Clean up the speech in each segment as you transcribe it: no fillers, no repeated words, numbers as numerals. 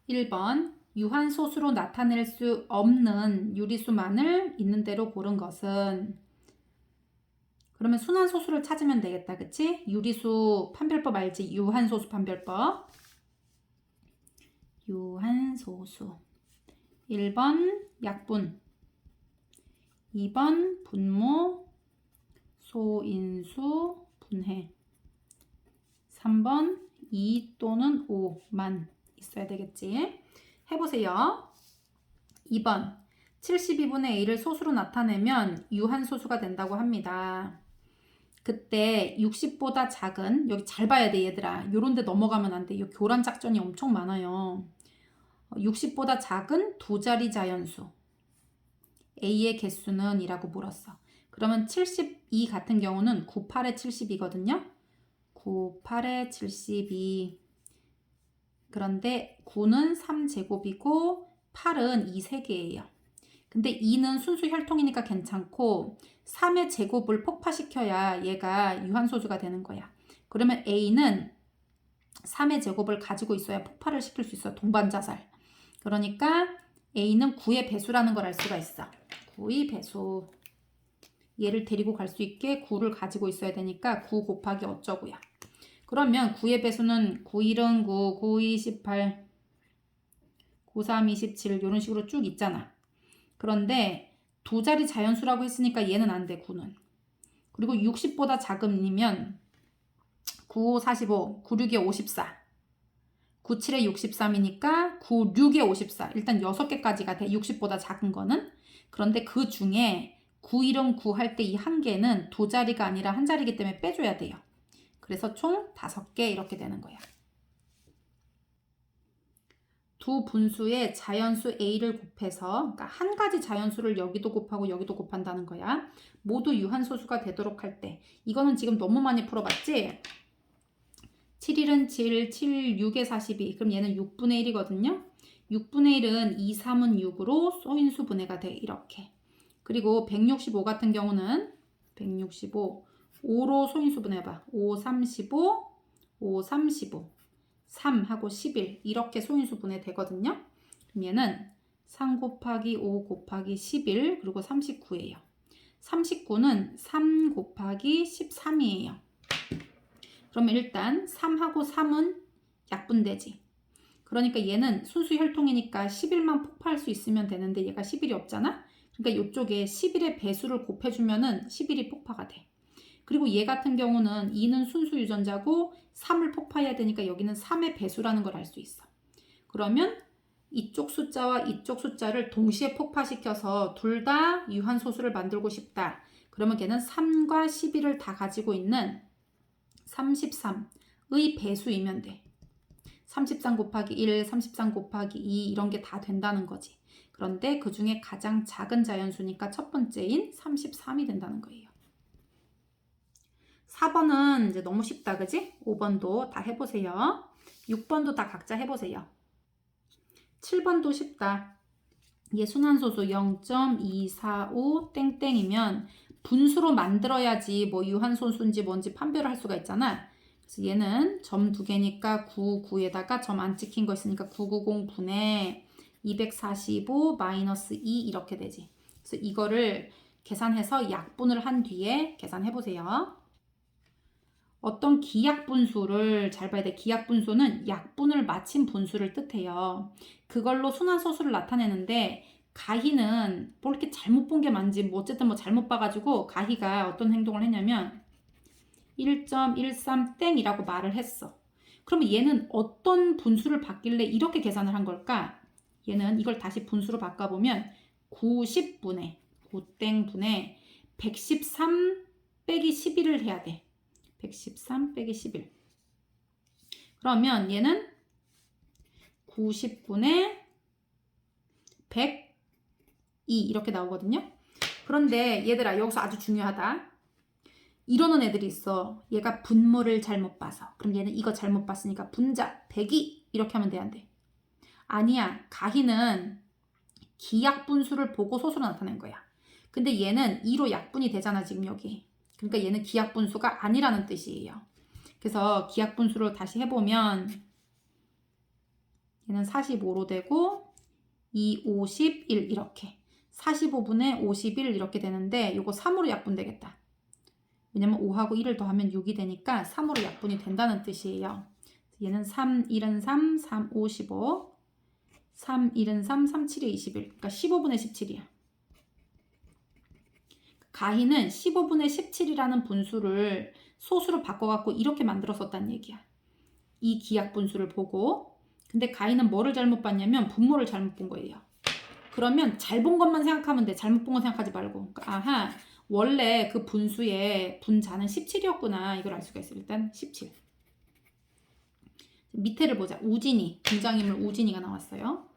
1번 유한소수로 나타낼 수 없는 유리수만을 있는 대로 고른 것은, 그러면 순환소수를 찾으면 되겠다. 그치? 유리수 판별법 알지? 유한소수 판별법. 유한소수. 1번 약분, 2번 분모, 소인수, 분해, 3번 2 또는 5만 있어야 되겠지? 해보세요. 2번 72분의 A를 소수로 나타내면 유한소수가 된다고 합니다. 그때 60보다 작은, 여기 잘 봐야 돼 얘들아. 요런데 넘어가면 안 돼. 이 교란 작전이 엄청 많아요. 60보다 작은 두 자리 자연수 A의 개수는 이라고 물었어. 그러면 72 같은 경우는 98에 72거든요. 98에 72. 그런데 9는 3제곱이고 8은 2 3개예요. 근데 2는 순수 혈통이니까 괜찮고 3의 제곱을 폭파시켜야 얘가 유한소수가 되는 거야. 그러면 A는 3의 제곱을 가지고 있어야 폭발을 시킬 수 있어. 동반자살. 그러니까 A는 9의 배수라는 걸 알 수가 있어. 9의 배수. 얘를 데리고 갈 수 있게 9를 가지고 있어야 되니까 9 곱하기 어쩌고요. 그러면 9의 배수는 9, 1은 9, 9, 2, 18, 9, 3, 27 이런 식으로 쭉 있잖아. 그런데 두 자리 자연수라고 했으니까 얘는 안 돼, 9는. 그리고 60보다 작으면 9, 5, 45, 9, 6에 54, 9, 7에 63이니까 9, 6에 54. 일단 6개까지가 돼, 60보다 작은 거는. 그런데 그 중에 9, 1은 9 할 때 이 한 개는 두 자리가 아니라 한 자리이기 때문에 빼줘야 돼요. 그래서 총 5개 이렇게 되는 거야. 두 분수의 자연수 A를 곱해서, 그러니까 한 가지 자연수를 여기도 곱하고 여기도 곱한다는 거야. 모두 유한소수가 되도록 할 때. 이거는 지금 너무 많이 풀어봤지? 7일은 7, 7, 6에 42. 그럼 얘는 6분의 1이거든요. 6분의 1은 2, 3은 6으로 소인수 분해가 돼. 이렇게. 그리고 165 같은 경우는 165. 5로 소인수 분해해봐. 5, 35, 5, 35. 3하고 11 이렇게 소인수 분해 되거든요. 그럼 얘는 3 곱하기 5 곱하기 11 그리고 39예요. 39는 3 곱하기 13이에요. 그러면 일단 3하고 3은 약분되지. 그러니까 얘는 순수 혈통이니까 11만 폭파할 수 있으면 되는데 얘가 11이 없잖아. 그러니까 이쪽에 11의 배수를 곱해주면은 11이 폭파가 돼. 그리고 얘 같은 경우는 2는 순수 유전자고 3을 폭파해야 되니까 여기는 3의 배수라는 걸 알 수 있어. 그러면 이쪽 숫자와 이쪽 숫자를 동시에 폭파시켜서 둘 다 유한소수를 만들고 싶다. 그러면 걔는 3과 11을 다 가지고 있는 33의 배수이면 돼. 33 곱하기 1, 33 곱하기 2 이런 게 다 된다는 거지. 그런데 그 중에 가장 작은 자연수니까 첫 번째인 33이 된다는 거예요. 4번은 이제 너무 쉽다, 그지? 5번도 다 해보세요. 6번도 다 각자 해보세요. 7번도 쉽다. 얘 순환소수 0.245 땡땡이면 분수로 만들어야지 뭐 유한소수인지 뭔지 판별을 할 수가 있잖아. 그래서 얘는 점 2개니까 9, 9에다가 점 안 찍힌 거 있으니까 990 분의 245 마이너스 2 이렇게 되지. 그래서 이거를 계산해서 약분을 한 뒤에 계산해보세요. 어떤 기약분수를 잘 봐야 돼. 기약분수는 약분을 마친 분수를 뜻해요. 그걸로 순환소수를 나타내는데 가희는 뭐 이렇게 잘못 본 게 많은지 뭐 어쨌든 뭐 잘못 봐가지고 가희가 어떤 행동을 했냐면 1.13땡이라고 말을 했어. 그러면 얘는 어떤 분수를 받길래 이렇게 계산을 한 걸까? 얘는 이걸 다시 분수로 바꿔보면 90분의 9땡분의 113 빼기 11을 해야 돼. 113 빼기 11. 그러면 얘는 90분의 102 이렇게 나오거든요. 그런데 얘들아 여기서 아주 중요하다. 이러는 애들이 있어. 얘가 분모를 잘못 봐서. 그럼 얘는 이거 잘못 봤으니까 분자 102 이렇게 하면 돼, 안 돼? 아니야. 가희는 기약분수를 보고 소수로 나타낸 거야. 근데 얘는 2로 약분이 되잖아 지금 여기. 그러니까 얘는 기약분수가 아니라는 뜻이에요. 그래서 기약분수로 다시 해보면 얘는 45로 되고 2, 51 이렇게 45분의 51 이렇게 되는데 요거 3으로 약분되겠다. 왜냐면 5하고 1을 더하면 6이 되니까 3으로 약분이 된다는 뜻이에요. 얘는 3, 1은 3, 3, 5, 15 3, 1은 3, 3, 7이 21 그러니까 15분의 17이야. 가희는 15분의 17이라는 분수를 소수로 바꿔갖고 이렇게 만들었었다는 얘기야. 이 기약 분수를 보고. 근데 가희는 뭐를 잘못 봤냐면 분모를 잘못 본 거예요. 그러면 잘 본 것만 생각하면 돼. 잘못 본 거 생각하지 말고. 그러니까 아하, 원래 그 분수의 분자는 17이었구나. 이걸 알 수가 있어요. 일단 17. 밑에를 보자. 우진이, 등장인물 우진이가 나왔어요.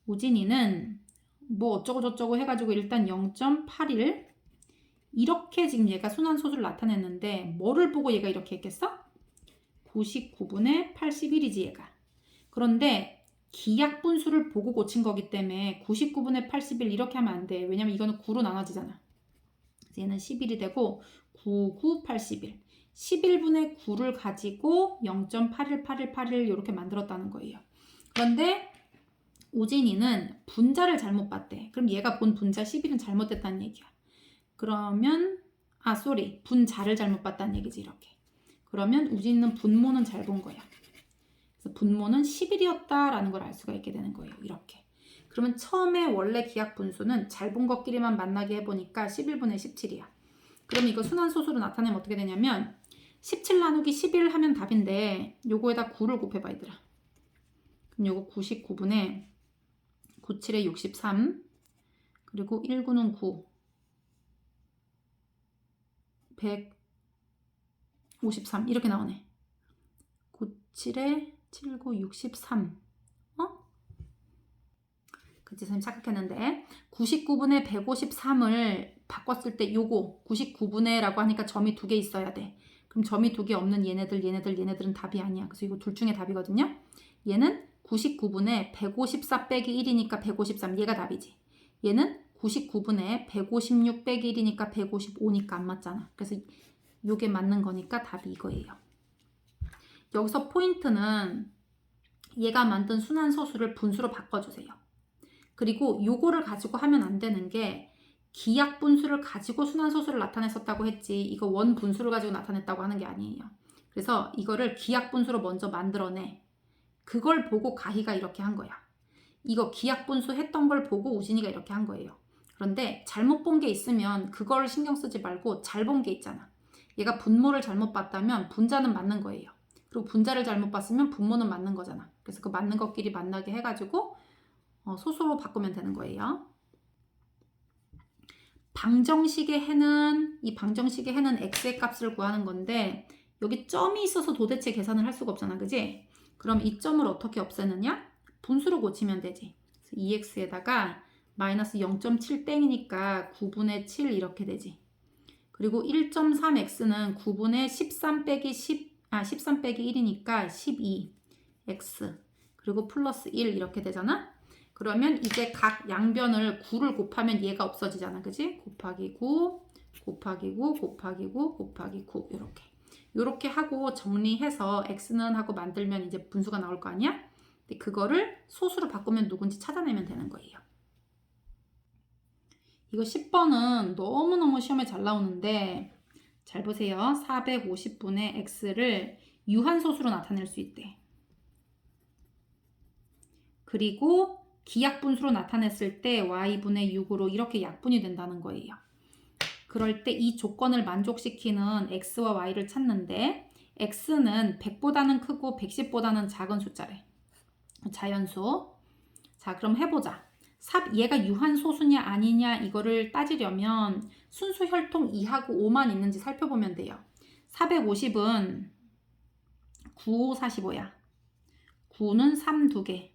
우진이는 뭐 어쩌고저쩌고 해가지고 일단 0.81 이렇게 지금 얘가 순환소수를 나타냈는데 뭐를 보고 얘가 이렇게 했겠어? 99분의 81이지 얘가. 그런데 기약분수를 보고 고친 거기 때문에 99분의 81 이렇게 하면 안 돼. 왜냐면 이거는 9로 나눠지잖아. 얘는 11이 되고 99, 81 11분의 9를 가지고 0.818181 이렇게 만들었다는 거예요. 그런데 우진이는 분자를 잘못 봤대. 그럼 얘가 본 분자 11은 잘못됐다는 얘기야. 그러면 분자를 잘못 봤다는 얘기지 이렇게. 그러면 우진이는 분모는 잘 본 거야. 그래서 분모는 11이었다라는 걸 알 수가 있게 되는 거예요. 이렇게. 그러면 처음에 원래 기약 분수는 잘 본 것끼리만 만나게 해보니까 11분의 17이야. 그럼 이거 순환소수로 나타내면 어떻게 되냐면 17 나누기 11 하면 답인데 요거에다 9를 곱해봐 얘들아. 그럼 요거 99분의 97에 63 그리고 19는 9 153 이렇게 나오네. 97에 79 63 그치 선생님 착각했는데 99분의 153을 바꿨을 때 요거 99분의 라고 하니까 점이 2개 있어야 돼. 그럼 점이 2개 없는 얘네들은 답이 아니야. 그래서 이거 둘 중에 답이거든요. 얘는 99분의 154 빼기 1이니까 153 얘가 답이지. 얘는 99분의 156 빼기 1이니까 155니까 안 맞잖아. 그래서 요게 맞는 거니까 답이 이거예요. 여기서 포인트는 얘가 만든 순환소수를 분수로 바꿔주세요. 그리고 요거를 가지고 하면 안 되는 게 기약 분수를 가지고 순환소수를 나타냈었다고 했지 이거 원 분수를 가지고 나타냈다고 하는 게 아니에요. 그래서 이거를 기약 분수로 먼저 만들어내. 그걸 보고 가희가 이렇게 한 거야. 이거 기약 분수 했던 걸 보고 우진이가 이렇게 한 거예요. 그런데 잘못 본 게 있으면 그걸 신경 쓰지 말고 잘 본 게 있잖아. 얘가 분모를 잘못 봤다면 분자는 맞는 거예요. 그리고 분자를 잘못 봤으면 분모는 맞는 거잖아. 그래서 그 맞는 것끼리 만나게 해가지고 소수로 바꾸면 되는 거예요. 방정식의 해는 이 방정식의 해는 x의 값을 구하는 건데 여기 점이 있어서 도대체 계산을 할 수가 없잖아. 그지? 그럼 이 점을 어떻게 없애느냐? 분수로 고치면 되지. 2x에다가 마이너스 0.7 땡이니까 9분의 7 이렇게 되지. 그리고 1.3x는 9분의 13 빼기 13 빼기 1이니까 12x 그리고 플러스 1 이렇게 되잖아. 그러면 이제 각 양변을 9를 곱하면 얘가 없어지잖아. 그지? 곱하기 9 곱하기 9 곱하기 9 곱하기 9 이렇게 하고 정리해서 x는 하고 만들면 이제 분수가 나올 거 아니야? 근데 그거를 소수로 바꾸면 누군지 찾아내면 되는 거예요. 이거 10번은 너무너무 시험에 잘 나오는데 잘 보세요. 450분의 x를 유한소수로 나타낼 수 있대. 그리고 기약분수로 나타냈을 때 y분의 6으로 이렇게 약분이 된다는 거예요. 그럴 때 이 조건을 만족시키는 x와 y를 찾는데 x는 100보다는 크고 110보다는 작은 숫자래. 자연수. 자, 그럼 해보자. 얘가 유한소수냐 아니냐 이거를 따지려면 순수 혈통 2하고 5만 있는지 살펴보면 돼요. 450은 9, 5, 45야. 9는 3, 2개.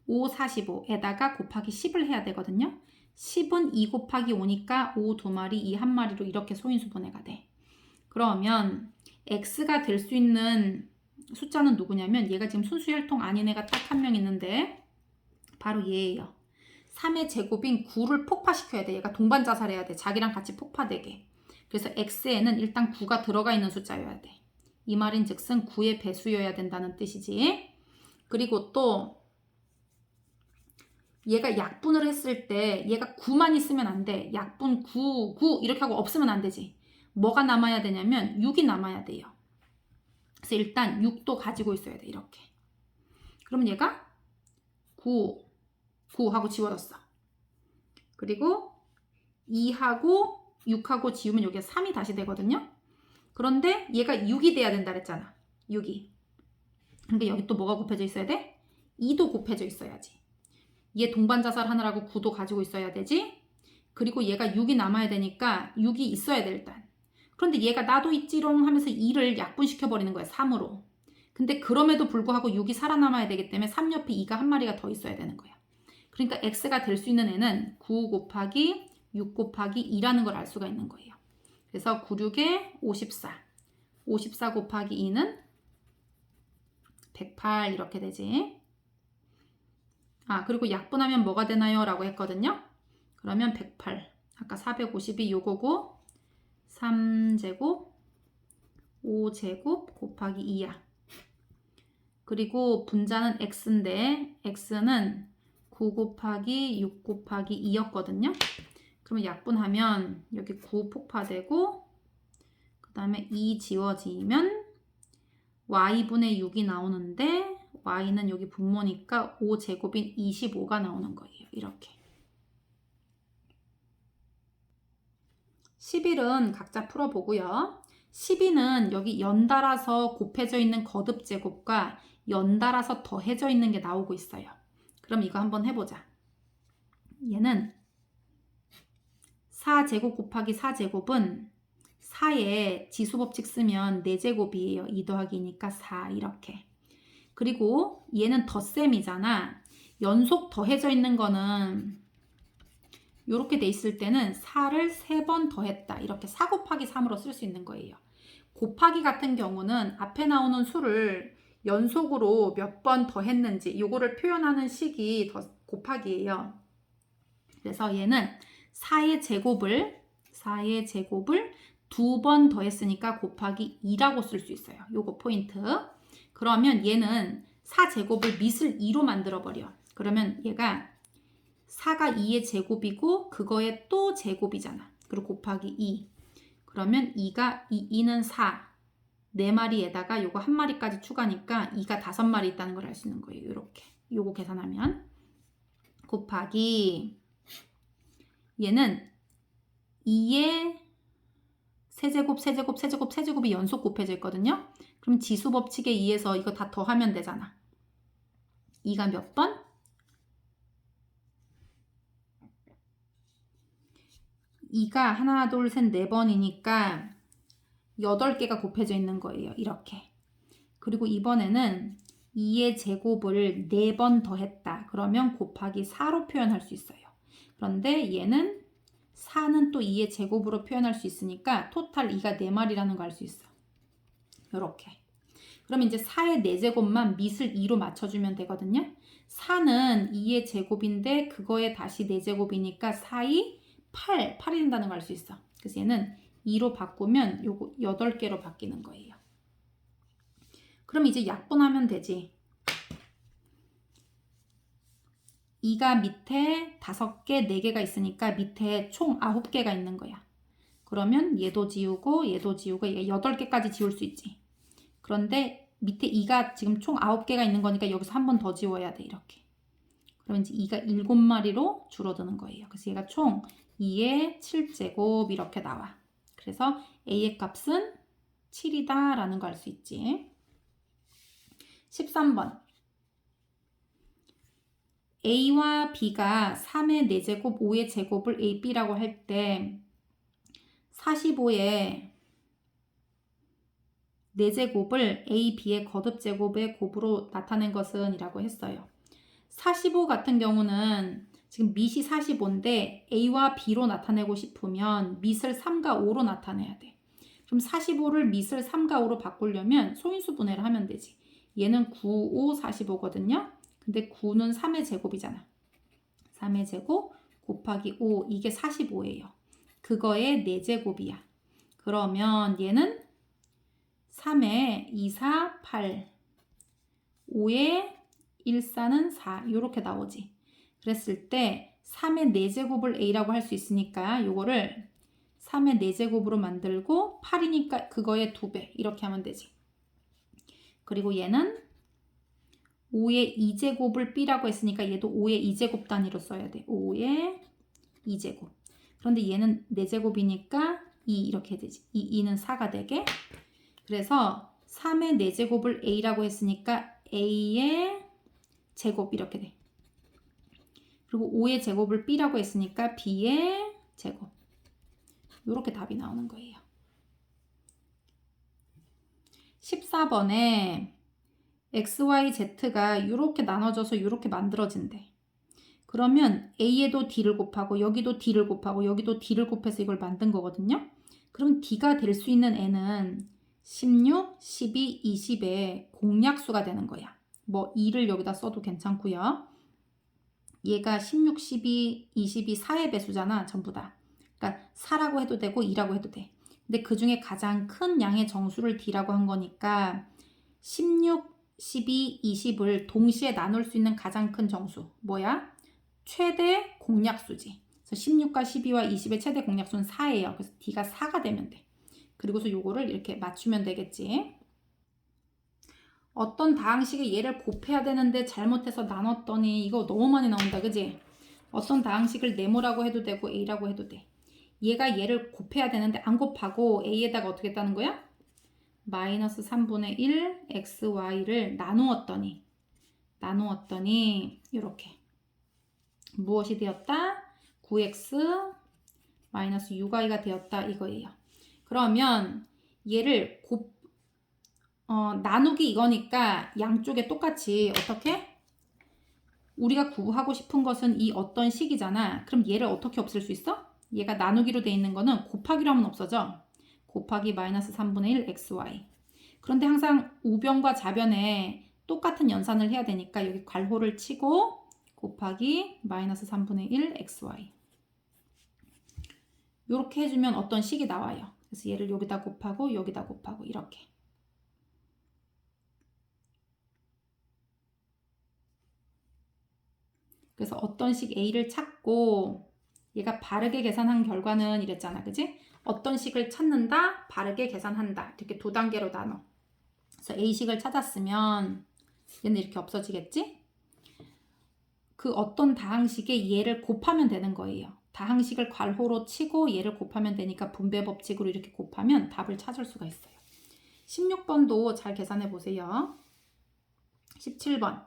5, 45에다가 곱하기 10을 해야 되거든요. 10은 2 곱하기 5니까 5 2마리, 2 1마리로 이렇게 소인수 분해가 돼. 그러면 x가 될 수 있는 숫자는 누구냐면 얘가 지금 순수 혈통 아닌 애가 딱 한 명 있는데 바로 얘예요. 3의 제곱인 9를 폭파시켜야 돼. 얘가 동반 자살해야 돼. 자기랑 같이 폭파되게. 그래서 x에는 일단 9가 들어가 있는 숫자여야 돼. 이 말인즉슨 9의 배수여야 된다는 뜻이지. 그리고 또 얘가 약분을 했을 때 얘가 9만 있으면 안 돼. 약분 9, 9 이렇게 하고 없으면 안 되지. 뭐가 남아야 되냐면 6이 남아야 돼요. 그래서 일단 6도 가지고 있어야 돼. 이렇게. 그러면 얘가 9, 9 하고 지워졌어. 그리고 2하고 6하고 지우면 여기가 3이 다시 되거든요. 그런데 얘가 6이 돼야 된다 그랬잖아. 6이. 그러니까 여기 또 뭐가 곱해져 있어야 돼? 2도 곱해져 있어야지. 얘 동반 자살하느라고 9도 가지고 있어야 되지. 그리고 얘가 6이 남아야 되니까 6이 있어야 돼 일단. 그런데 얘가 나도 있지롱 하면서 2를 약분시켜버리는 거야. 3으로. 근데 그럼에도 불구하고 6이 살아남아야 되기 때문에 3 옆에 2가 한 마리가 더 있어야 되는 거야. 그러니까 x가 될 수 있는 애는 9 곱하기 6 곱하기 2라는 걸 알 수가 있는 거예요. 그래서 9, 6에 54. 54 곱하기 2는 108 이렇게 되지. 그리고 약분하면 뭐가 되나요? 라고 했거든요. 그러면 108. 아까 452 요거고 3제곱 5제곱 곱하기 2야. 그리고 분자는 x인데 x는 9 곱하기 6 곱하기 2였거든요. 그러면 약분하면 여기 9 폭파되고 그 다음에 2 지워지면 y분의 6이 나오는데 y는 여기 분모니까 5제곱인 25가 나오는 거예요. 이렇게. 11은 각자 풀어보고요. 12는 여기 연달아서 곱해져 있는 거듭 제곱과 연달아서 더해져 있는 게 나오고 있어요. 그럼 이거 한번 해보자. 얘는 4제곱 곱하기 4제곱은 4에 지수법칙 쓰면 4제곱이에요. 2 더하기니까 4 이렇게. 그리고 얘는 덧셈이잖아. 연속 더해져 있는 거는 이렇게 돼 있을 때는 4를 3번 더했다. 이렇게 4 곱하기 3으로 쓸 수 있는 거예요. 곱하기 같은 경우는 앞에 나오는 수를 연속으로 몇 번 더했는지 이거를 표현하는 식이 곱하기예요. 그래서 얘는 4의 제곱을 2번 더했으니까 곱하기 2라고 쓸 수 있어요. 요거 포인트. 그러면 얘는 4제곱을 밑을 2로 만들어버려. 그러면 얘가 4가 2의 제곱이고 그거의 또 제곱이잖아. 그리고 곱하기 2. 그러면 2는 4. 4마리에다가 요거 1마리까지 추가니까 2가 5마리 있다는 걸 알 수 있는 거예요. 이렇게. 요거 계산하면. 곱하기 얘는 2의 세제곱이 연속 곱해져 있거든요. 그럼 지수 법칙에 의해서 이거 다 더하면 되잖아. 2가 몇 번? 2가 하나, 둘, 셋, 4번이니까 8개가 곱해져 있는 거예요. 이렇게. 그리고 이번에는 2의 제곱을 4번 더했다. 그러면 곱하기 4로 표현할 수 있어요. 그런데 얘는 4는 또 2의 제곱으로 표현할 수 있으니까 토탈 2가 4마리라는 거 알 수 있어. 이렇게. 그럼 이제 4의 4제곱만 밑을 2로 맞춰주면 되거든요. 4는 2의 제곱인데 그거에 다시 4제곱이니까 4이 8이 된다는 걸 알 수 있어. 그래서 얘는 2로 바꾸면 요거 8개로 바뀌는 거예요. 그럼 이제 약분하면 되지. 2가 밑에 5개, 4개가 있으니까 밑에 총 9개가 있는 거야. 그러면 얘도 지우고 얘도 지우고 얘 8개까지 지울 수 있지. 그런데 밑에 2가 지금 총 9개가 있는 거니까 여기서 한 번 더 지워야 돼. 이렇게. 그러면 이제 2가 7마리로 줄어드는 거예요. 그래서 얘가 총 2의 7제곱 이렇게 나와. 그래서 A의 값은 7이다 라는 걸 알 수 있지. 13번. A와 B가 3의 4제곱, 5의 제곱을 A, B라고 할 때 45의 4제곱을 A, B의 거듭제곱의 곱으로 나타낸 것은 이라고 했어요. 45 같은 경우는 지금 밑이 45인데 A와 B로 나타내고 싶으면 밑을 3과 5로 나타내야 돼. 그럼 45를 밑을 3과 5로 바꾸려면 소인수 분해를 하면 되지. 얘는 9, 5, 45거든요. 근데 9는 3의 제곱이잖아. 3의 제곱 곱하기 5 이게 45예요. 그거의 4제곱이야. 그러면 얘는 3에 2, 4, 8, 5에 1, 4는 4 이렇게 나오지. 그랬을 때 3의 4제곱을 a라고 할 수 있으니까 요거를 3의 4제곱으로 만들고 8이니까 그거의 2배 이렇게 하면 되지. 그리고 얘는 5의 2제곱을 b라고 했으니까 얘도 5의 2제곱 단위로 써야 돼. 5의 2제곱. 그런데 얘는 4제곱이니까 2 이렇게 되지. 2는 4가 되게. 그래서 3의 4제곱을 a라고 했으니까 a의 제곱 이렇게 돼. 그리고 5의 제곱을 b라고 했으니까 b의 제곱. 이렇게 답이 나오는 거예요. 14번에 x, y, z가 이렇게 나눠져서 이렇게 만들어진대. 그러면 a에도 d를 곱하고 여기도 d를 곱하고 여기도 d를 곱해서 이걸 만든 거거든요. 그럼 d가 될 수 있는 n은 16, 12, 20의 공약수가 되는 거야. 뭐 2를 여기다 써도 괜찮고요. 얘가 16, 12, 20이 4의 배수잖아. 전부 다. 그러니까 4라고 해도 되고 2라고 해도 돼. 근데 그 중에 가장 큰 양의 정수를 d라고 한 거니까 16, 12, 20을 동시에 나눌 수 있는 가장 큰 정수. 뭐야? 최대 공약수지. 그래서 16과 12와 20의 최대 공약수는 4예요. 그래서 d가 4가 되면 돼. 그리고서 요거를 이렇게 맞추면 되겠지. 어떤 다항식에 얘를 곱해야 되는데 잘못해서 나눴더니 이거 너무 많이 나온다. 그지? 어떤 다항식을 네모라고 해도 되고 a라고 해도 돼. 얘가 얘를 곱해야 되는데 안 곱하고 a에다가 어떻게 했다는 거야? 마이너스 3분의 1 xy를 나누었더니 이렇게 무엇이 되었다? 9x 마이너스 6y가 되었다 이거예요. 그러면 얘를 나누기 이거니까 양쪽에 똑같이 어떻게? 우리가 구하고 싶은 것은 이 어떤 식이잖아. 그럼 얘를 어떻게 없앨 수 있어? 얘가 나누기로 돼 있는 거는 곱하기로 하면 없어져. 곱하기 마이너스 3분의 1 xy. 그런데 항상 우변과 좌변에 똑같은 연산을 해야 되니까 여기 괄호를 치고 곱하기 마이너스 3분의 1 xy. 이렇게 해주면 어떤 식이 나와요. 그래서 얘를 여기다 곱하고 여기다 곱하고 이렇게. 그래서 어떤 식 A를 찾고 얘가 바르게 계산한 결과는 이랬잖아. 그지? 어떤 식을 찾는다, 바르게 계산한다. 이렇게 두 단계로 나눠. 그래서 A식을 찾았으면 얘는 이렇게 없어지겠지? 그 어떤 다항식에 얘를 곱하면 되는 거예요. 다항식을 괄호로 치고 얘를 곱하면 되니까 분배 법칙으로 이렇게 곱하면 답을 찾을 수가 있어요. 16번도 잘 계산해 보세요. 17번.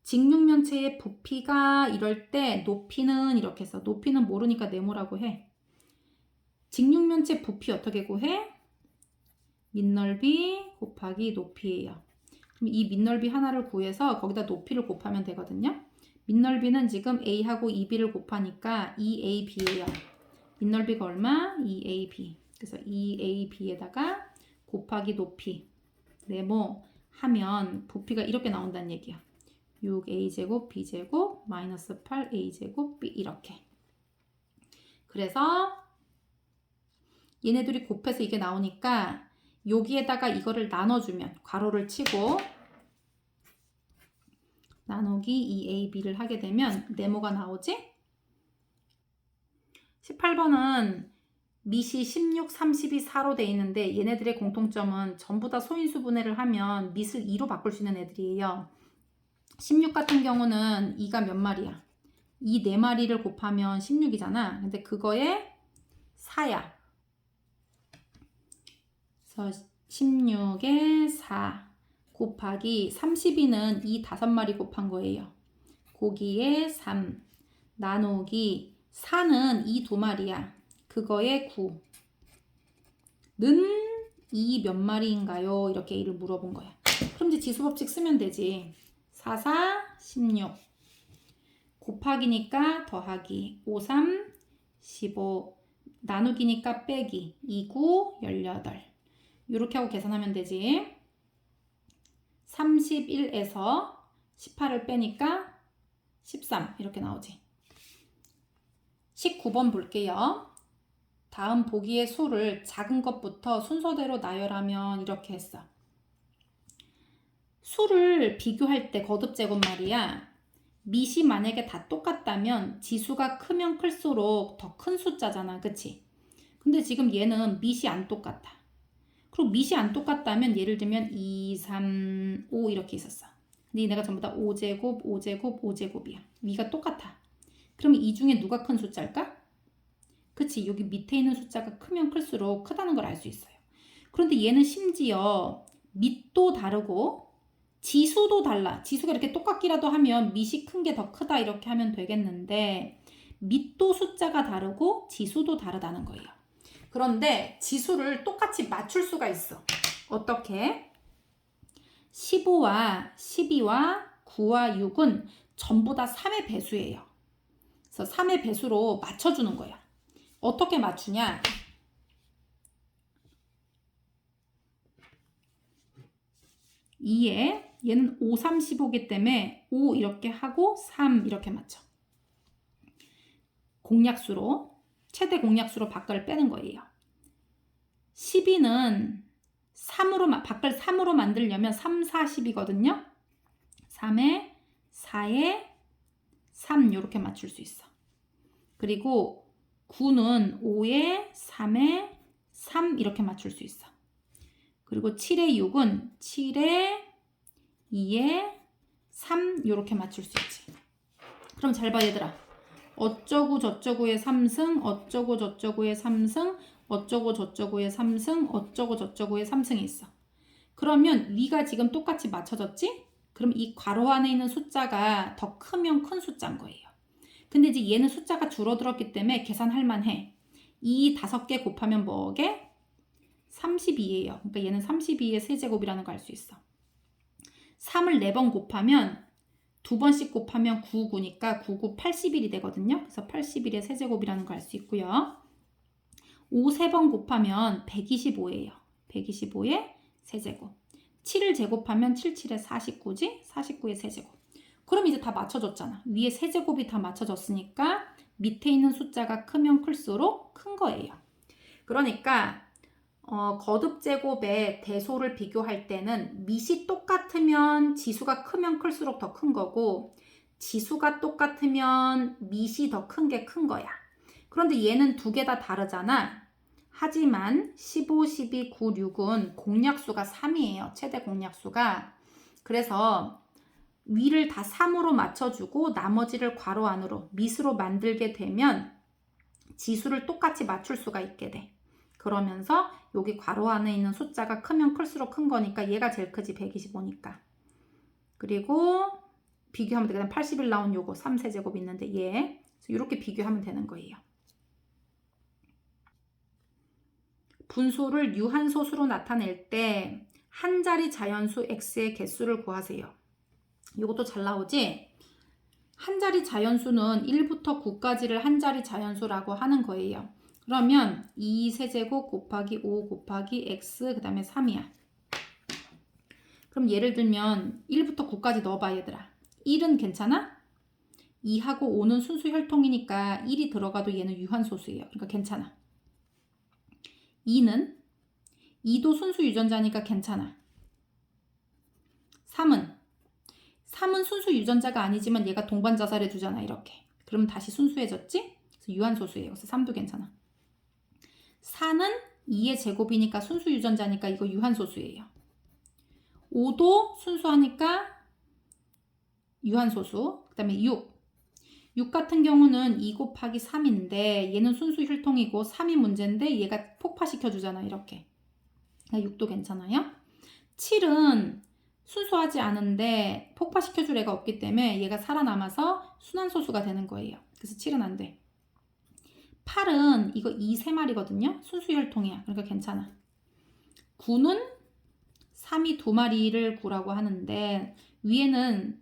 직육면체의 부피가 이럴 때 높이는 이렇게 해서 높이는 모르니까 네모라고 해. 직육면체 부피 어떻게 구해? 밑넓이 곱하기 높이예요. 그럼 이 밑넓이 하나를 구해서 거기다 높이를 곱하면 되거든요. 밑넓이는 지금 A하고 2B를 곱하니까 2AB예요. 밑넓이가 얼마? 2AB. 그래서 2AB에다가 곱하기 높이 네모 하면 부피가 이렇게 나온다는 얘기야. 6a제곱 b제곱 마이너스 8a제곱 b 이렇게. 그래서 얘네들이 곱해서 이게 나오니까 여기에다가 이거를 나눠주면 괄호를 치고 나누기 2ab를 하게 되면 네모가 나오지? 18번은 밑이 16, 32, 4로 돼 있는데 얘네들의 공통점은 전부 다 소인수 분해를 하면 밑을 2로 바꿀 수 있는 애들이에요. 16 같은 경우는 2가 몇 마리야? 2 4마리를 곱하면 16이잖아. 근데 그거에 4야. 그래서 16에 4 곱하기 32는 2 5마리 곱한 거예요. 거기에 3 나누기 4는 2 2마리야. 그거에 9는 2 몇 마리인가요? 이렇게 A를 물어본 거야. 그럼 이제 지수법칙 쓰면 되지. 4, 4, 16 곱하기니까 더하기 5, 3, 15 나누기니까 빼기 2, 9, 18 이렇게 하고 계산하면 되지. 31에서 18을 빼니까 13 이렇게 나오지. 19번 볼게요. 다음 보기의 수를 작은 것부터 순서대로 나열하면 이렇게 했어. 수를 비교할 때 거듭제곱 말이야. 밑이 만약에 다 똑같다면 지수가 크면 클수록 더 큰 숫자잖아. 그치? 근데 지금 얘는 밑이 안 똑같아. 그리고 밑이 안 똑같다면 예를 들면 2, 3, 5 이렇게 있었어. 근데 얘네가 전부 다 5제곱, 5제곱, 5제곱이야. 위가 똑같아. 그러면 이 중에 누가 큰 숫자일까? 그치? 여기 밑에 있는 숫자가 크면 클수록 크다는 걸 알 수 있어요. 그런데 얘는 심지어 밑도 다르고 지수도 달라. 지수가 이렇게 똑같기라도 하면 밑이 큰 게 더 크다 이렇게 하면 되겠는데 밑도 숫자가 다르고 지수도 다르다는 거예요. 그런데 지수를 똑같이 맞출 수가 있어. 어떻게? 15와 12와 9와 6은 전부 다 3의 배수예요. 그래서 3의 배수로 맞춰주는 거야. 어떻게 맞추냐? 2에 얘는 5, 3, 15이기 때문에 5 이렇게 하고 3 이렇게 맞춰. 공약수로 최대 공약수로 밖을 빼는 거예요. 12는 3으로 밖을 3으로 만들려면 3, 4, 10이거든요. 3에 4에 3 이렇게 맞출 수 있어. 그리고 9는 5에 3에 3 이렇게 맞출 수 있어. 그리고 7에 6은 7에 2에 3 이렇게 맞출 수 있지. 그럼 잘 봐 얘들아. 어쩌고 저쩌고의 3승, 어쩌고 저쩌고의 3승, 어쩌고 저쩌고의 3승, 어쩌고 저쩌고의 3승이 있어. 그러면 위가 지금 똑같이 맞춰졌지? 그럼 이 괄호 안에 있는 숫자가 더 크면 큰 숫자인 거예요. 근데 이제 얘는 숫자가 줄어들었기 때문에 계산할 만해. 이 5개 곱하면 뭐게? 32예요. 그러니까 얘는 32의 세제곱이라는 걸 알 수 있어. 3을 4번 곱하면 2번씩 곱하면 9, 9니까 9, 9, 81이 되거든요. 그래서 81의 세제곱이라는 걸 알 수 있고요. 5, 3번 곱하면 125예요. 125의 세제곱. 7을 제곱하면 7, 7의 49지? 49의 세제곱. 그럼 이제 다 맞춰졌잖아. 위에 세제곱이 다 맞춰졌으니까 밑에 있는 숫자가 크면 클수록 큰 거예요. 그러니까 거듭제곱의 대소를 비교할 때는 밑이 똑같으면 지수가 크면 클수록 더 큰 거고 지수가 똑같으면 밑이 더 큰 게 큰 거야. 그런데 얘는 두 개 다 다르잖아. 하지만 15, 12, 9, 6은 공약수가 3이에요. 최대 공약수가. 그래서 위를 다 3으로 맞춰주고 나머지를 괄호 안으로 밑으로 만들게 되면 지수를 똑같이 맞출 수가 있게 돼. 그러면서 여기 괄호 안에 있는 숫자가 크면 클수록 큰 거니까 얘가 제일 크지 125니까. 그리고 비교하면 되거든. 81 나온 요거 3세제곱 있는데 얘. 이렇게 비교하면 되는 거예요. 분수를 유한소수로 나타낼 때 한 자리 자연수 x의 개수를 구하세요. 이것도 잘 나오지? 한 자리 자연수는 1부터 9까지를 한 자리 자연수라고 하는 거예요. 그러면 2세제곱 곱하기 5 곱하기 x 그 다음에 3이야. 그럼 예를 들면 1부터 9까지 넣어봐 얘들아. 1은 괜찮아? 2하고 5는 순수 혈통이니까 1이 들어가도 얘는 유한소수예요. 그러니까 괜찮아. 2도 순수 유전자니까 괜찮아. 3은 순수 유전자가 아니지만 얘가 동반 자살해 주잖아 이렇게. 그러면 다시 순수해졌지? 그래서 유한소수예요. 그래서 3도 괜찮아. 4는 2의 제곱이니까 순수 유전자니까 이거 유한소수예요. 5도 순수하니까 유한소수. 그 다음에 6 같은 경우는 2 곱하기 3인데 얘는 순수 혈통이고 3이 문제인데 얘가 폭파시켜 주잖아 이렇게. 6도 괜찮아요. 7은 순수하지 않은데 폭파시켜 줄 애가 없기 때문에 얘가 살아남아서 순환소수가 되는 거예요. 그래서 7은 안 돼. 8은 이거 2 3마리거든요. 순수 혈통이야. 그러니까 괜찮아. 9는 3이 2마리를 9라고 하는데 위에는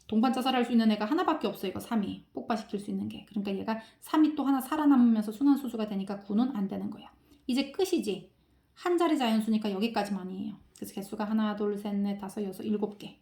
동반 자살할 수 있는 애가 하나밖에 없어. 이거 3이 폭파시킬 수 있는 게. 그러니까 얘가 3이 또 하나 살아남으면서 순환소수가 되니까 9는 안 되는 거야. 이제 끝이지. 한 자리 자연수니까 여기까지만이에요. 그래서 개수가 하나, 둘, 셋, 넷, 다섯, 여섯, 7개.